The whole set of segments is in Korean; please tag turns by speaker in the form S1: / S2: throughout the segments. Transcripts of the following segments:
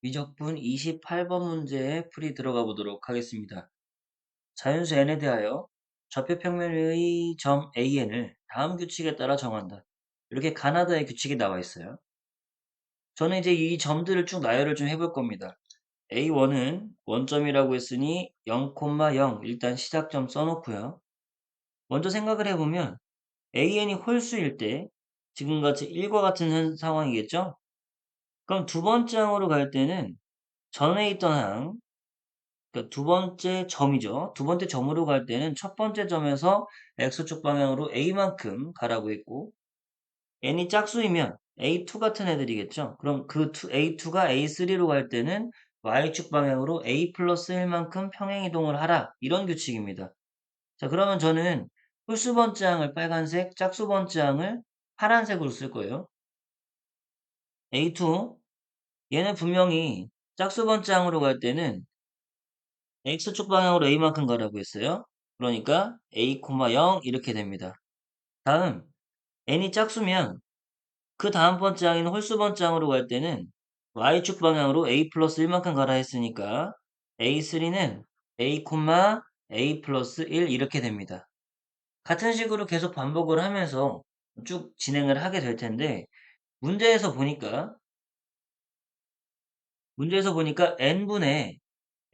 S1: 미적분 28번 문제에 풀이 들어가 보도록 하겠습니다. 자연수 n에 대하여 좌표 평면의 점 AN을 다음 규칙에 따라 정한다. 이렇게 가나다의 규칙이 나와 있어요. 저는 이제 이 점들을 쭉 나열을 좀 해볼 겁니다. A1은 원점이라고 했으니 0,0 일단 시작점 써놓고요. 먼저 생각을 해보면 AN이 홀수일 때 지금같이 1과 같은 상황이겠죠? 그럼 두 번째 항으로 갈 때는 전에 있던 항, 그러니까 두 번째 점이죠. 두 번째 점으로 갈 때는 첫 번째 점에서 x축 방향으로 a만큼 가라고 했고 n이 짝수이면 a2 같은 애들이겠죠. 그럼 그 a2가 a3로 갈 때는 y축 방향으로 a 플러스 1만큼 평행이동을 하라. 이런 규칙입니다. 자, 그러면 저는 홀수 번째 항을 빨간색, 짝수 번째 항을 파란색으로 쓸 거예요. a2, 얘는 분명히 짝수 번째 항으로 갈 때는 x축 방향으로 a만큼 가라고 했어요. 그러니까 a, 0 이렇게 됩니다. 다음 n이 짝수면 그 다음 번째 항인 홀수 번째 항으로 갈 때는 y축 방향으로 a 플러스 1만큼 가라 했으니까 a3는 a, a 플러스 1 이렇게 됩니다. 같은 식으로 계속 반복을 하면서 쭉 진행을 하게 될 텐데 문제에서 보니까 n분의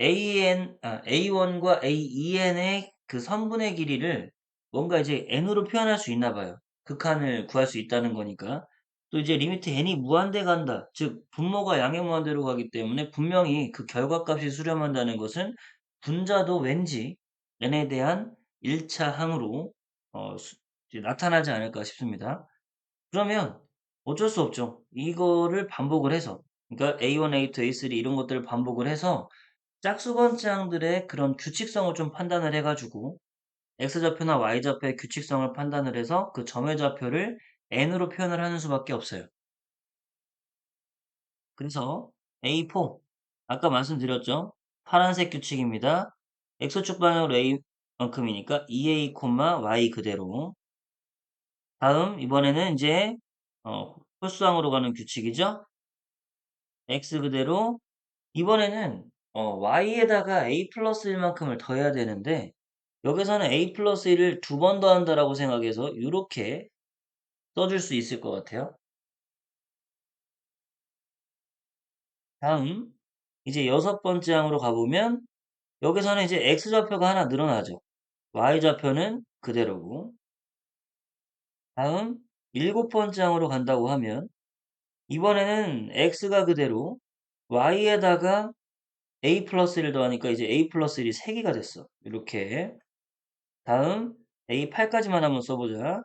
S1: A1과 A2n의 그 선분의 길이를 뭔가 이제 n으로 표현할 수 있나 봐요. 극한을 구할 수 있다는 거니까. 또 이제 리미트 n이 무한대 간다. 즉 분모가 양의 무한대로 가기 때문에 분명히 그 결과값이 수렴한다는 것은 분자도 왠지 n에 대한 1차 항으로 이제 나타나지 않을까 싶습니다. 그러면 어쩔 수 없죠. 이거를 반복을 해서 그러니까 A1, A2, A3 이런 것들을 반복을 해서 짝수번째항들의 그런 규칙성을 좀 판단을 해가지고 x좌표나 y좌표의 규칙성을 판단을 해서 그 점의 좌표를 n으로 표현을 하는 수밖에 없어요. 그래서 A4 아까 말씀드렸죠. 파란색 규칙입니다. x축 방향으로 a만큼이니까 2a, y 그대로. 다음 이번에는 이제 홀수항으로 가는 규칙이죠. x 그대로. 이번에는 y에다가 a 플러스 1만큼을 더해야 되는데 여기서는 a 플러스 1을 두 번 더한다라고 생각해서 이렇게 써줄 수 있을 것 같아요. 다음 이제 여섯 번째 항으로 가보면 여기서는 이제 x좌표가 하나 늘어나죠. y좌표는 그대로고 다음 일곱 번째 항으로 간다고 하면 이번에는 x가 그대로 y에다가 a 플러스 1을 더하니까 이제 a 플러스 1이 3개가 됐어. 이렇게 다음 A8까지만 한번 써보자.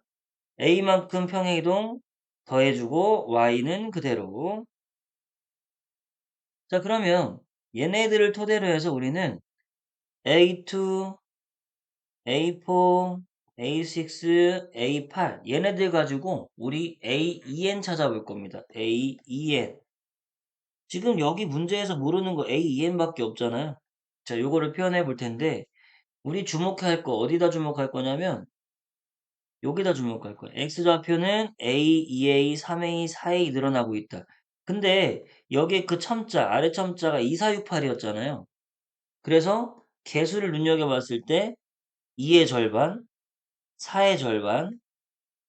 S1: A만큼 평행이동 더해주고 Y는 그대로. 자, 그러면 얘네들을 토대로 해서 우리는 A2, A4, A6, A8 얘네들 가지고 우리 A2N 찾아볼 겁니다. A2N. 지금 여기 문제에서 모르는 거 A2N밖에 없잖아요. 자, 요거를 표현해 볼 텐데 우리 주목할 거 어디다 주목할 거냐면 여기다 주목할 거야. x좌표는 a, 2a, 3a, 4a 늘어나고 있다. 근데 여기에 그 첨자, 아래 첨자가 2, 4, 6, 8이었잖아요. 그래서 개수를 눈여겨봤을 때 2의 절반, 4의 절반,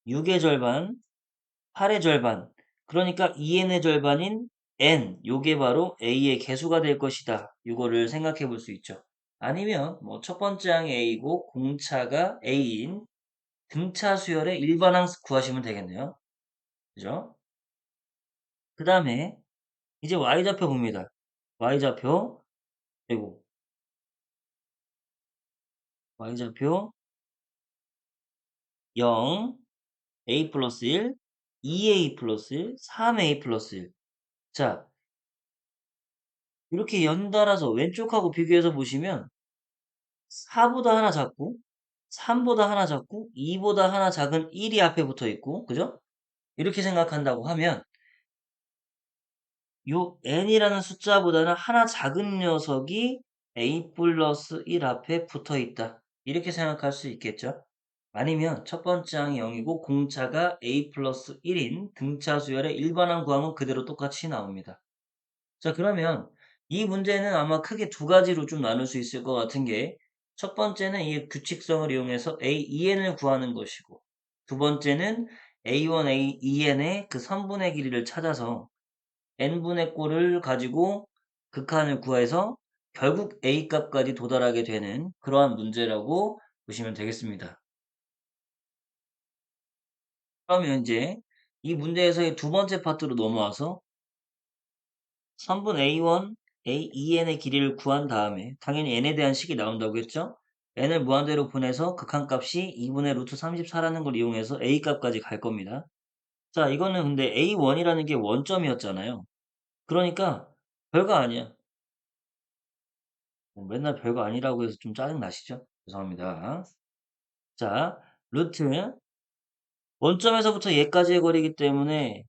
S1: 6의 절반, 8의 절반. 그러니까 2n의 절반인 n, 요게 바로 a의 개수가 될 것이다. 이거를 생각해 볼 수 있죠. 아니면 뭐 첫 번째 항이 a고 공차가 a인 등차 수열의 일반항 구하시면 되겠네요. 그죠? 그 다음에 이제 y좌표 봅니다. y좌표 그리고 y좌표 0, a 플러스 1, 2a 플러스 1, 3a 플러스 1. 자, 이렇게 연달아서 왼쪽하고 비교해서 보시면 4보다 하나 작고 3보다 하나 작고 2보다 하나 작은 1이 앞에 붙어 있고 그죠? 이렇게 생각한다고 하면 요 n이라는 숫자보다는 하나 작은 녀석이 a 플러스 1 앞에 붙어 있다. 이렇게 생각할 수 있겠죠. 아니면 첫 번째 항이 0이고 공차가 a 플러스 1인 등차 수열의 일반항 구하면 그대로 똑같이 나옵니다. 자, 그러면 이 문제는 아마 크게 두 가지로 좀 나눌 수 있을 것 같은 게, 첫 번째는 이 규칙성을 이용해서 A2n을 구하는 것이고, 두 번째는 A1, A2n의 그 선분의 길이를 찾아서 n분의 꼴을 가지고 극한을 구해서 결국 A 값까지 도달하게 되는 그러한 문제라고 보시면 되겠습니다. 그러면 이제 이 문제에서의 두 번째 파트로 넘어와서 선분 A1, A2n의 길이를 구한 다음에 당연히 n에 대한 식이 나온다고 했죠? n을 무한대로 보내서 극한값이 2분의 루트 34라는 걸 이용해서 A 값까지 갈 겁니다. 자, 이거는 근데 A1이라는 게 원점이었잖아요. 그러니까 별거 아니야. 뭐 맨날 별거 아니라고 해서 좀 짜증 나시죠? 죄송합니다. 자, 루트 원점에서부터 얘까지의 거리이기 때문에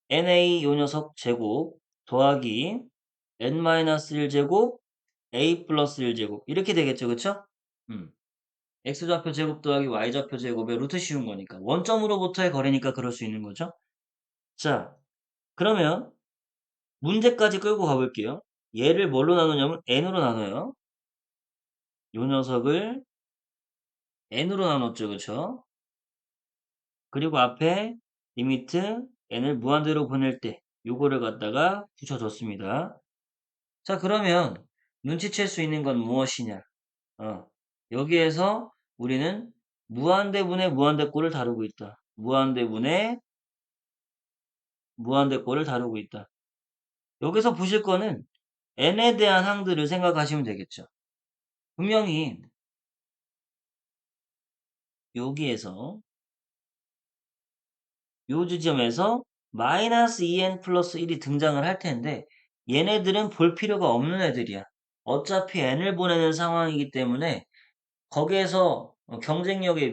S1: NA 요 녀석 제곱 더하기 N-1 제곱 A 플러스 1 제곱 이렇게 되겠죠, 그쵸? 음. X좌표 제곱 더하기 Y좌표 제곱의 루트 씌운 거니까 원점으로부터의 거리니까 그럴 수 있는 거죠. 자, 그러면 문제까지 끌고 가볼게요. 얘를 뭘로 나누냐면 N으로 나눠요. 요 녀석을 N으로 나눴죠, 그쵸? 그리고 앞에 리미트 n을 무한대로 보낼 때 요거를 갖다가 붙여줬습니다. 자, 그러면 눈치챌 수 있는 건 무엇이냐? 여기에서 우리는 무한대분의 무한대꼴을 다루고 있다. 무한대분의 무한대꼴을 다루고 있다. 여기서 보실 거는 n에 대한 항들을 생각하시면 되겠죠. 분명히 여기에서 요 지점에서 마이너스 2n 플러스 1이 등장을 할 텐데 얘네들은 볼 필요가 없는 애들이야. 어차피 n을 보내는 상황이기 때문에 거기에서 경쟁력에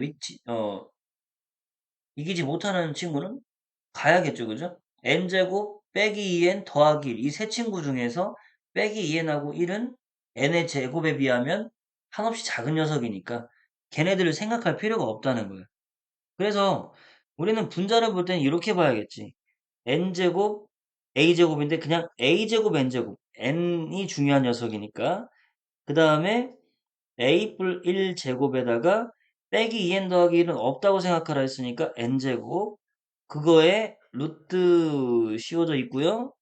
S1: 이기지 못하는 친구는 가야겠죠. 그죠? n제곱 빼기 2n 더하기 1 이 세 친구 중에서 빼기 2n하고 1은 n의 제곱에 비하면 한없이 작은 녀석이니까 걔네들을 생각할 필요가 없다는 거예요. 그래서 우리는 분자를 볼 때는 이렇게 봐야겠지. n제곱 a제곱인데 그냥 a제곱 n제곱 n이 중요한 녀석이니까 그 다음에 a 뿔 1제곱에다가 빼기 2n 더하기 1은 없다고 생각하라 했으니까 n제곱 그거에 루트 씌워져 있고요.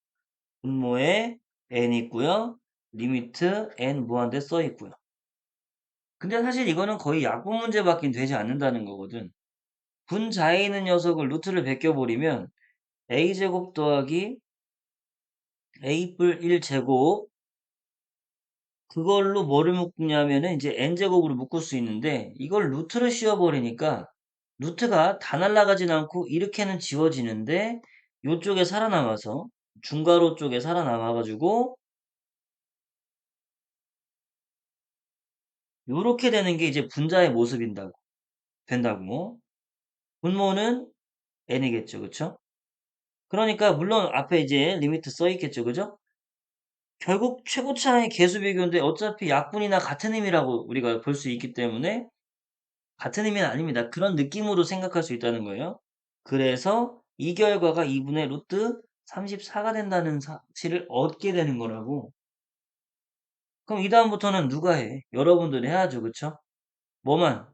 S1: 분모에 n 있고요. 리미트 n 무한대 써 있고요. 근데 사실 이거는 거의 약분 문제밖에 되지 않는다는 거거든. 분자에 있는 녀석을 루트를 베껴버리면 a제곱 더하기 a뿔 1제곱 그걸로 뭐를 묶냐면은 이제 n제곱으로 묶을 수 있는데 이걸 루트를 씌워버리니까 루트가 다 날아가진 않고 이렇게는 지워지는데 요쪽에 살아남아서 중괄호 쪽에 살아남아가지고 요렇게 되는 게 이제 분자의 모습인다고 된다고. 분모는 n이겠죠, 그쵸? 그러니까 물론 앞에 이제 리미트 써 있겠죠, 그죠? 결국 최고차의 개수 비교인데 어차피 약분이나 같은 의미라고 우리가 볼 수 있기 때문에 같은 의미는 아닙니다. 그런 느낌으로 생각할 수 있다는 거예요. 그래서 이 결과가 2분의 루트 34가 된다는 사실을 얻게 되는 거라고. 그럼 이 다음부터는 누가 해? 여러분들이 해야죠. 그쵸? 뭐만?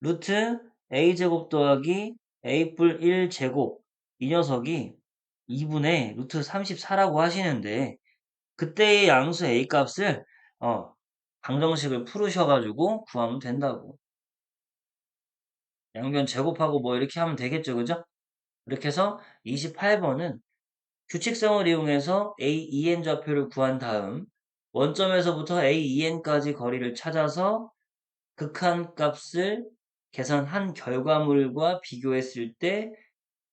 S1: 루트 a제곱 더하기 a뿔 1제곱 이 녀석이 2분의 루트 34라고 하시는데 그때의 양수 a 값을 방정식을 풀으셔가지고 구하면 된다고. 양변 제곱하고 뭐 이렇게 하면 되겠죠. 그죠? 이렇게 해서 28번은 규칙성을 이용해서 A2n 좌표를 구한 다음 원점에서부터 A2n까지 거리를 찾아서 극한 값을 계산한 결과물과 비교했을 때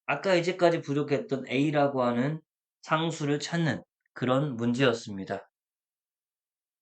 S1: 아까 이제까지 부족했던 A라고 하는 상수를 찾는 그런 문제였습니다.